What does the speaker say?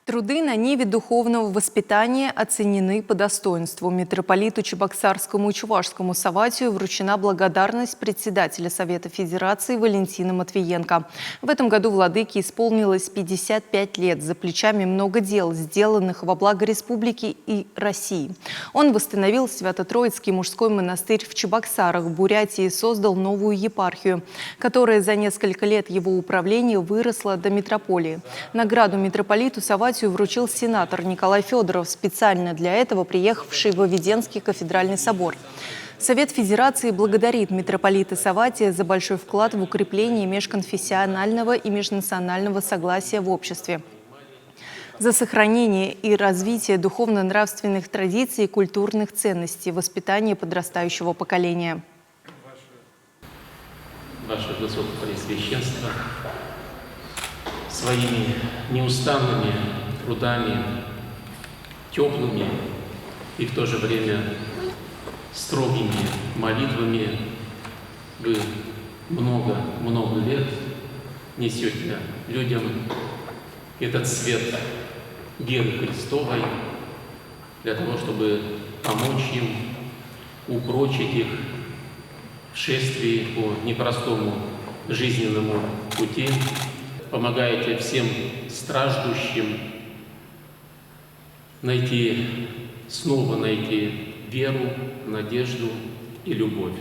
Труды на ниве духовного воспитания оценены по достоинству. Митрополиту Чебоксарскому и Чувашскому Савватию вручена благодарность председателя Совета Федерации Валентина Матвиенко. В этом году владыке исполнилось 55 лет. За плечами много дел, сделанных во благо республики и России. Он восстановил Свято-Троицкий мужской монастырь в Чебоксарах, в Бурятии, и создал новую епархию, которая за несколько лет его управления выросла до митрополии. Награду митрополиту Савватию вручил сенатор Николай Федоров, специально для этого приехавший в Овиденский кафедральный собор. Совет Федерации благодарит митрополита Савватия за большой вклад в укрепление межконфессионального и межнационального согласия в обществе, за сохранение и развитие духовно-нравственных традиций и культурных ценностей, воспитание подрастающего поколения. Ваше Высокопреосвященство, своими неустанными трудами, теплыми и в то же время строгими молитвами вы много лет несете людям этот свет веры Христовой для того, чтобы помочь им упрочить их в шествии по непростому жизненному пути. Помогаете всем страждущим снова найти веру, надежду и любовь.